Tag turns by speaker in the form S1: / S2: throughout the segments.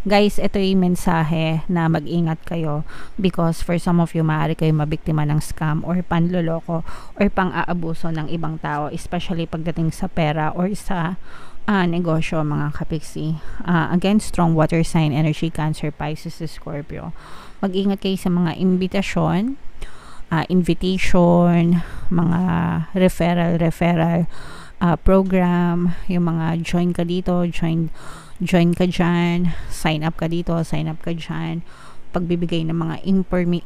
S1: Guys, ito yung mensahe na mag-ingat kayo because for some of you, maaari kayo mabiktima ng scam or panloloko or pang-aabuso ng ibang tao, especially pagdating sa pera or sa negosyo, mga kapiksi. Again, strong water sign energy, Cancer, Pisces, Scorpio. Mag-ingat kayo sa mga invitation, mga referral program, yung mga join ka dito, join ka dyan, sign up ka dito, sign up ka dyan, pagbibigay ng mga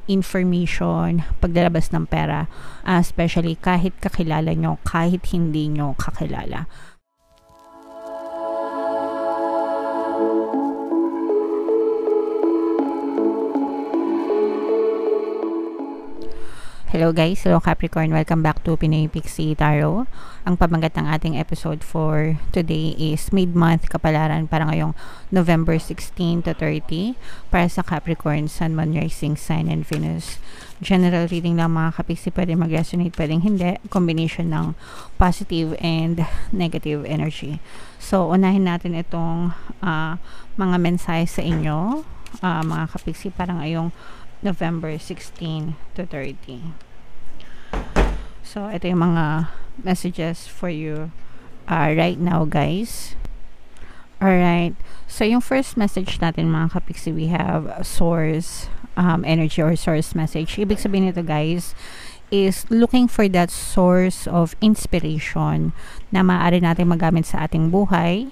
S1: information, paglalabas ng pera, especially kahit kakilala nyo, kahit hindi nyo kakilala. Hello guys, hello Capricorn, welcome back to Pinoy Pixie Tarot. Ang pamagat ng ating episode for today is mid-month kapalaran para ngayong November 16 to 30 para sa Capricorn, Sun, Moon, Rising, Sign, and Venus. General reading lang mga kapiksi, pwede mag-resonate, pwedeng hindi. Combination ng positive and negative energy. So, unahin natin itong mga mensahe sa inyo, mga kapiksi, para ngayong November 16 to 30. So, ito yung mga messages for you right now, guys. Alright. So, yung first message natin, mga kapiksi, we have source energy or source message. Ibig sabihin nito, guys, is looking for that source of inspiration na maaari natin magamit sa ating buhay.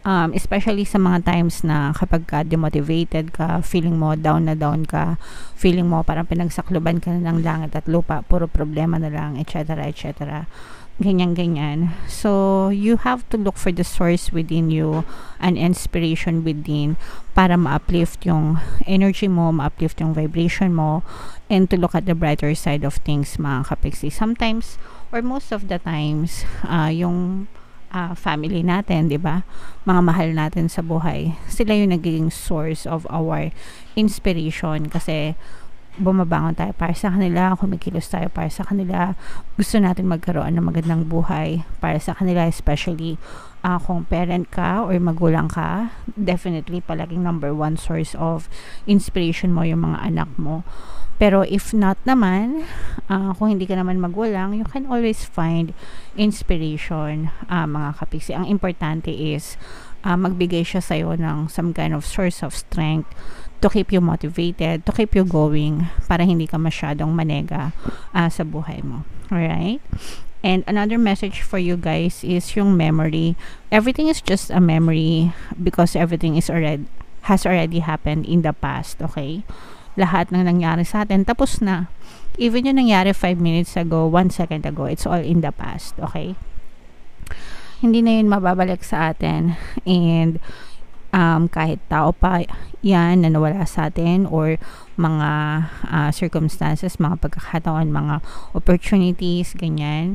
S1: Especially sa mga times na kapag ka demotivated ka, feeling mo down na down ka, feeling mo parang pinagsakluban ka na ng langit at lupa, puro problema na lang, etc. etc. Ganyan. So, you have to look for the source within you, an inspiration within, para ma-uplift yung energy mo, ma-uplift yung vibration mo, and to look at the brighter side of things, mga kapiksi. Sometimes, or most of the times, yung family natin, 'di ba? Mga mahal natin sa buhay. Sila yung nagiging source of our inspiration kasi bumabangon tayo para sa kanila, kumikilos tayo para sa kanila. Gusto natin magkaroon ng magandang buhay para sa kanila, especially kung parent ka or magulang ka. Definitely palaging number one source of inspiration mo yung mga anak mo. Pero if not naman, kung hindi ka naman magulang, you can always find inspiration, mga kapiksi. Ang importante is magbigay siya sa'yo ng some kind of source of strength to keep you motivated, to keep you going, para hindi ka masyadong manega sa buhay mo. Alright? And another message for you guys is yung memory. Everything is just a memory because everything has already happened in the past, okay? Lahat ng nangyari sa atin, tapos na. Even yung nangyari 5 minutes ago, 1 second ago, it's all in the past, okay? Hindi na yun mababalik sa atin. And kahit tao pa yan na nawala sa atin or mga circumstances, mga pagkakataon, mga opportunities, ganyan,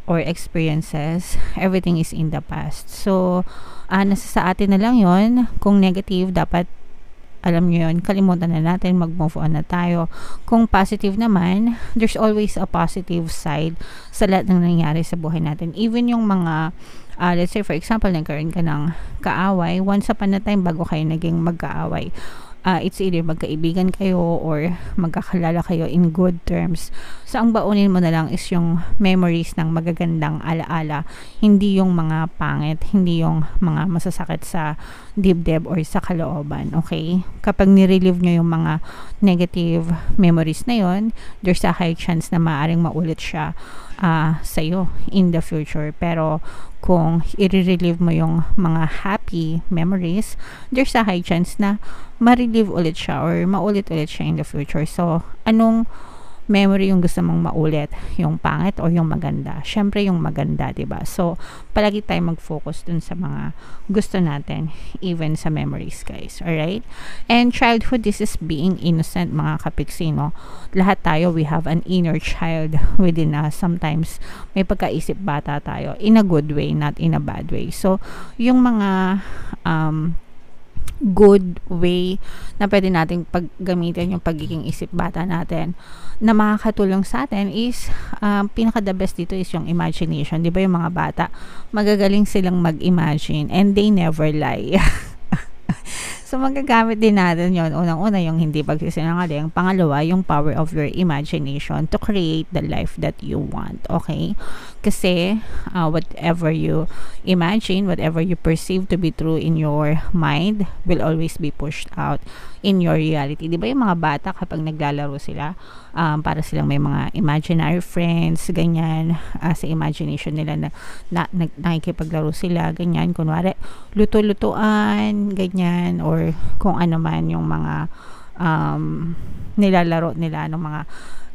S1: or experiences, everything is in the past. So, nasa sa atin na lang yun. Kung negative, dapat alam nyo yun, kalimutan na natin, mag-move on na tayo. Kung positive naman, there's always a positive side sa lahat ng nangyari sa buhay natin. Even yung mga, let's say for example, nagkaroon ka ng kaaway, once upon a time, bago kayo naging magkaaway, it's either magkaibigan kayo or magkakalala kayo in good terms. So, ang baunin mo na lang is yung memories ng magagandang alaala, hindi yung mga pangit, hindi yung mga masasakit sa dibdib or sa kalooban, okay? Kapag nirelieve nyo yung mga negative memories na yon, there's a high chance na maaaring maulit siya sa'yo in the future. Pero kung i-relieve mo yung mga happy memories, there's a high chance na ma-relieve ulit siya or maulit ulit siya in the future. So, anong memory yung gusto mong maulit? Yung pangit or yung maganda? Syempre yung maganda, 'di ba? So, palagi tayong mag-focus dun sa mga gusto natin, even sa memories, guys. Alright? And childhood, this is being innocent, mga kapiksi, no? Lahat tayo, we have an inner child within us. Sometimes, may pagkaisip bata tayo in a good way, not in a bad way. So, yung mga good way na pwede nating paggamitin yung pagiging isip bata natin na makakatulong sa atin is pinaka the best dito is yung imagination. Di ba yung mga bata magagaling silang mag-imagine and they never lie. So, magagamit din natin yon. Unang-una, yung hindi pagsisinungaling. Pangalawa, yung power of your imagination to create the life that you want. Okay? Kasi, whatever you imagine, whatever you perceive to be true in your mind will always be pushed out in your reality. Di ba yung mga bata kapag naglalaro sila, para silang may mga imaginary friends, ganyan, sa imagination nila na nakikipaglaro sila, ganyan, kunwari, luto-lutuan, ganyan, or kung ano man yung mga nilalaro nila ng mga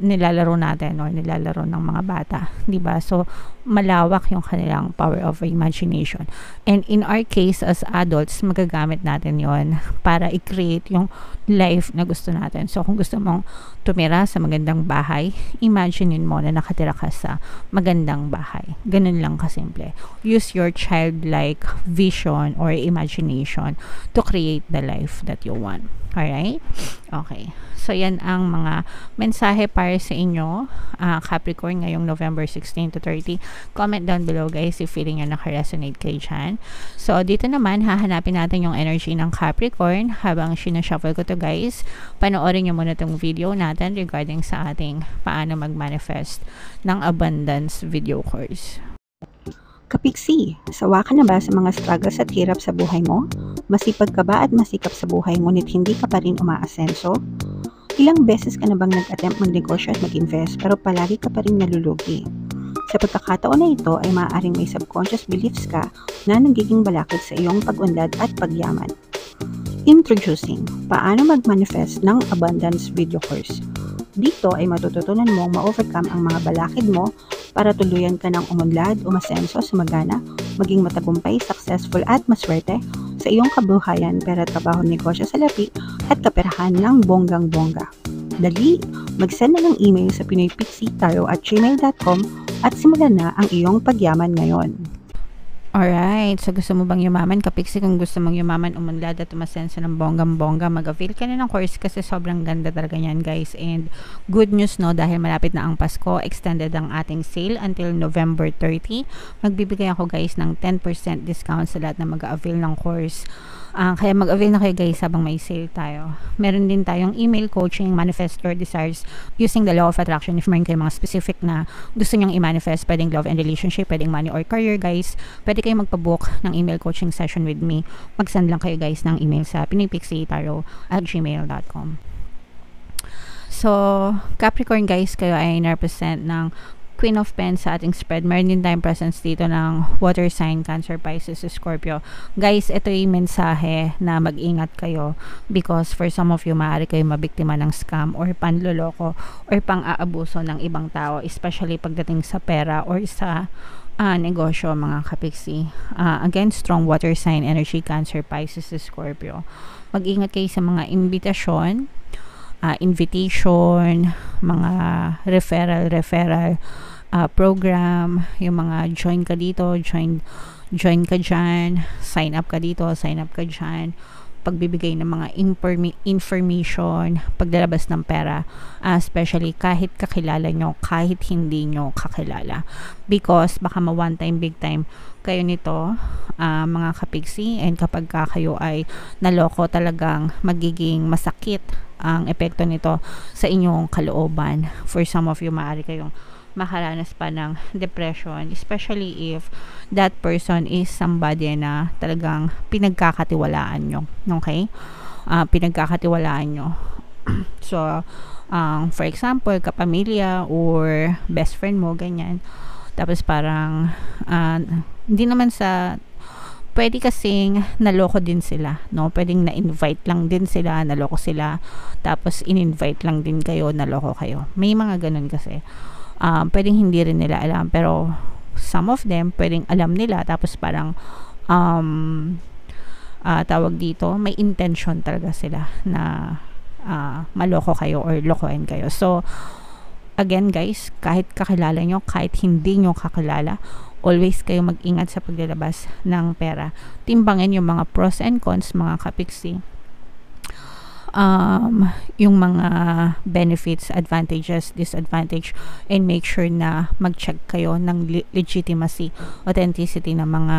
S1: nilalaro natin or nilalaro ng mga bata, 'di ba? So malawak yung kanilang power of imagination. And in our case as adults, magagamit natin 'yon para i-create yung life na gusto natin. So kung gusto mong tumira sa magandang bahay, imaginein mo na nakatira ka sa magandang bahay. Ganun lang kasimple. Use your childlike vision or imagination to create the life that you want. Alright? Okay. So, yan ang mga mensahe para sa inyo, Capricorn, ngayong November 16 to 30. Comment down below, guys, if feeling nyo naka-resonate kayo dyan. So, dito naman, hahanapin natin yung energy ng Capricorn. Habang sinashuffle ko to, guys, panoorin nyo muna tong video natin regarding sa ating paano mag-manifest ng abundance video course.
S2: Kapiksi, sawa ka na ba sa mga struggles at hirap sa buhay mo? Masipag ka ba at masikap sa buhay ngunit hindi ka pa rin umaasenso? Ilang beses ka na bang nag-attempt magnegosyo at mag-invest pero palagi ka pa rin nalulugi? Sa pagkakataon na ito ay maaaring may subconscious beliefs ka na nagiging balakid sa iyong pag-unlad at pagyaman. Introducing, paano mag-manifest ng abundance video course. Dito ay matututunan mong ma-overcome ang mga balakid mo para tuluyan ka ng umunlad, umasenso, sumagana, maging matagumpay, successful at maswerte sa iyong kabuhayan, pera, trabaho, negosyo, salapi at kaperahan ng bonggang-bongga. Dali, mag-send na ng email sa pinoypixitaro@gmail.com at simulan na ang iyong pagyaman ngayon.
S1: Alright, so gusto mo bang yumaman? Kapiksi, kung gusto mong yumaman, umunlad at umasenso ng bonggang-bongga, mag-avail ka na ng course kasi sobrang ganda talaga yan, guys. And good news, no, dahil malapit na ang Pasko, extended ang ating sale until November 30. Magbibigay ako, guys, ng 10% discount sa lahat na mag-avail ng course. Kaya mag-avail na kayo, guys, habang may sale tayo. Meron din tayong email coaching, manifest your desires using the law of attraction. If meron kayo mga specific na gusto nyong i-manifest, pwedeng love and relationship, pwedeng money or career, guys, pwede kayo magpabook ng email coaching session with me. Mag-send lang kayo, guys, ng email sa pinoypixitaro@gmail.com. So, Capricorn, guys, kayo ay na-represent ng Queen of Pens sa ating spread. Meron din tayong presence dito ng water sign, Cancer, Pisces, Scorpio. Guys, ito yung mensahe na mag-ingat kayo because for some of you, maaari kayo mabiktima ng scam or panloloko or pang-aabuso ng ibang tao, especially pagdating sa pera or sa negosyo, mga kapiksi. Again, strong water sign energy, Cancer, Pisces, Scorpio. Mag-ingat kayo sa mga invitation, mga referral program, yung mga join ka dito, join ka dyan, sign up ka dito, sign up ka dyan, pagbibigay ng mga information, paglalabas ng pera, especially kahit kakilala nyo, kahit hindi nyo kakilala, because baka ma-one time, big time kayo nito, mga kapiksi, and kapag kayo ay naloko, talagang magiging masakit ang epekto nito sa inyong kalooban. For some of you, maaari kayong makaranas pa ng depression, especially if that person is somebody na talagang pinagkakatiwalaan nyo. Okay? Pinagkakatiwalaan nyo. So, for example, kapamilya or best friend mo, ganyan. Tapos parang, hindi naman sa pwede kasing naloko din sila, no? Pwedeng na-invite lang din sila, naloko sila, tapos in-invite lang din kayo, naloko kayo. May mga ganun kasi. Pwedeng hindi rin nila alam, pero some of them, pwedeng alam nila, tapos parang, tawag dito, may intention talaga sila na maloko kayo or lokohin kayo. So, again, guys, kahit kakilala nyo, kahit hindi nyo kakilala, always kayo mag-ingat sa paglalabas ng pera. Timbangin yung mga pros and cons, mga kapiksi. yung mga benefits, advantages, disadvantage, and make sure na mag-check kayo ng legitimacy, authenticity ng mga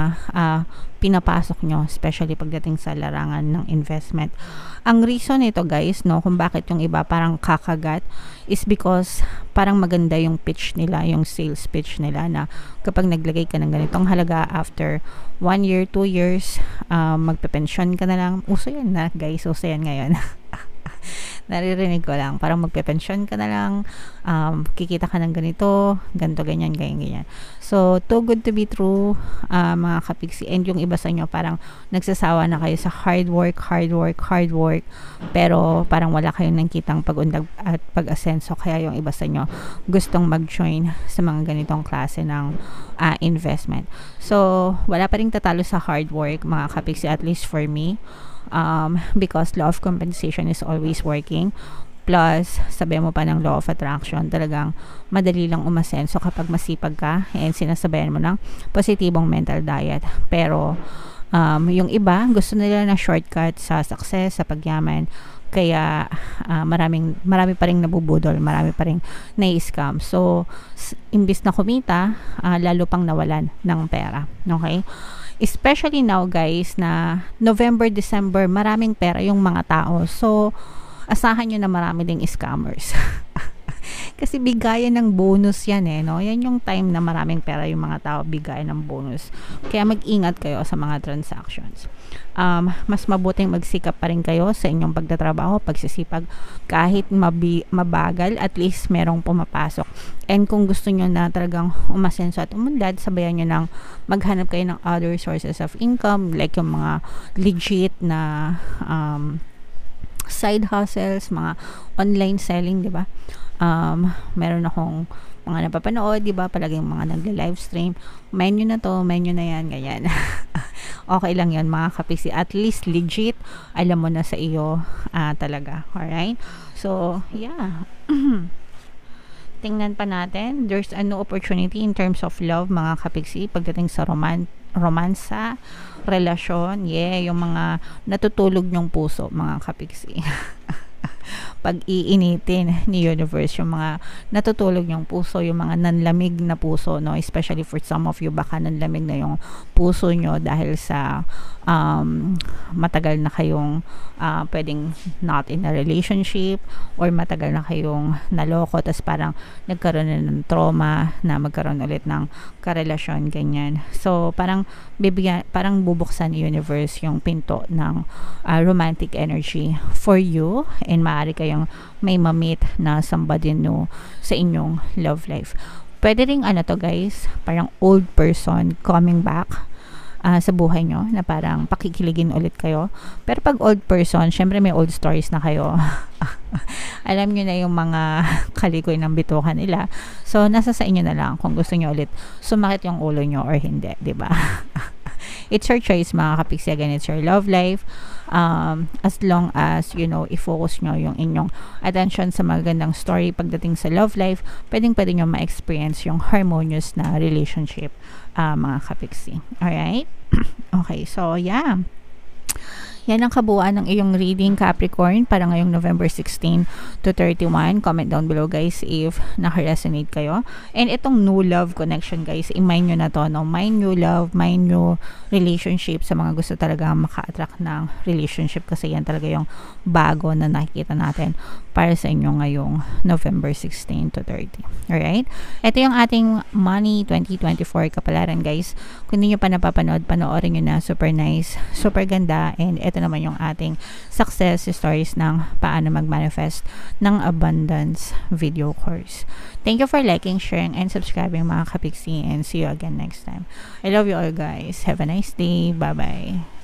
S1: pinapasok nyo, especially pagdating sa larangan ng investment. Ang reason nito guys, no, kung bakit yung iba parang kakagat is because parang maganda yung pitch nila, yung sales pitch nila, na kapag naglagay ka ng ganitong halaga after 1 year, 2 years, magpe-pension ka na lang. Uso yan na guys, uso yan ngayon. Naririnig ko lang, parang magpe-pension ka na lang, kikita ka ng ganito, ganyan, ganyan. So, too good to be true, mga kapiksi. And yung iba sa inyo, parang nagsasawa na kayo sa hard work, pero parang wala kayong nakitang pag-undag at pag-asenso. Kaya yung iba sa inyo gustong mag-join sa mga ganitong klase ng investment. So, wala pa rin tatalo sa hard work, mga kapiksi, at least for me. Because law of compensation is always working, plus sabi mo pa ng law of attraction, talagang madali lang umasenso kapag masipag ka and sinasabayan mo ng positibong mental diet. Pero yung iba gusto nila na shortcut sa success, sa pagyaman, kaya marami pa rin nabubudol, marami pa rin na-scam. So imbis na kumita, lalo pang nawalan ng pera. Okay? Especially now guys na November, December, maraming pera yung mga tao. So, asahan nyo na marami ding scammers. Kasi bigayan ng bonus yan no? Yan yung time na maraming pera yung mga tao, bigayan ng bonus. Kaya mag-ingat kayo sa mga transactions. Mas mabuting magsikap pa rin kayo sa inyong pagtatrabaho, pagsisipag, kahit mabagal, at least merong pumapasok. And kung gusto nyo na talagang umasenso at umunlad, sabayan nyo ng maghanap kayo ng other sources of income, like yung mga legit na side hustles, mga online selling, di ba? Meron akong mga napapanood, di ba? Palaging mga nagle-live stream. Menu na to, menu na yan, ganyan. Okay lang yan, mga kapiksi. At least legit, alam mo na sa iyo talaga. Alright? So, yeah. Tingnan pa natin. There's a new opportunity in terms of love, mga kapiksi, pagdating sa romansa, relasyon. Yeah, yung mga natutulog nyong puso, mga kapiksi. Pag-iinitin ni universe yung mga natutulog yung puso, yung mga nanlamig na puso, no? Especially for some of you, baka nanlamig na yung puso nyo dahil sa matagal na kayong pwedeng not in a relationship, or matagal na kayong naloko, tas parang nagkaroon na ng trauma na magkaroon ulit ng karelasyon, ganyan. So parang parang bubuksan ni universe yung pinto ng romantic energy for you, and maaari kayong may ma-meet na somebody new sa inyong love life. Pwede ring to guys, parang old person coming back sa buhay nyo, na parang pakikiligin ulit kayo. Pero pag old person, syempre may old stories na kayo. Alam nyo na yung mga kalikoy ng bitukan nila. So nasa sa inyo na lang kung gusto nyo ulit sumakit yung ulo nyo or hindi, diba? It's your choice, mga kapiksi. Again, it's your love life. As long as, i-focus nyo yung inyong attention sa magandang story pagdating sa love life, pwede nyo ma-experience yung harmonious na relationship, mga kapiksi. Alright? Okay, so yeah. Yan ang kabuuan ng iyong reading, Capricorn, para ngayong November 16 to 31. Comment down below guys if naka-resonate kayo. And itong new love connection guys, i-mind nyo na to, no? Mind new love, mind new relationship, sa mga gusto talaga maka-attract ng relationship, kasi yan talaga yung bago na nakikita natin para sa inyo ngayong November 16 to 30. Alright? Ito yung ating Money 2024 kapalaran guys. Kung hindi nyo pa napapanood, panoorin nyo na. Super nice, super ganda, and ito naman yung ating success stories ng paano mag-manifest ng abundance video course. Thank you for liking, sharing, and subscribing, mga kapiksi, and see you again next time. I love you all guys. Have a nice day. Bye-bye.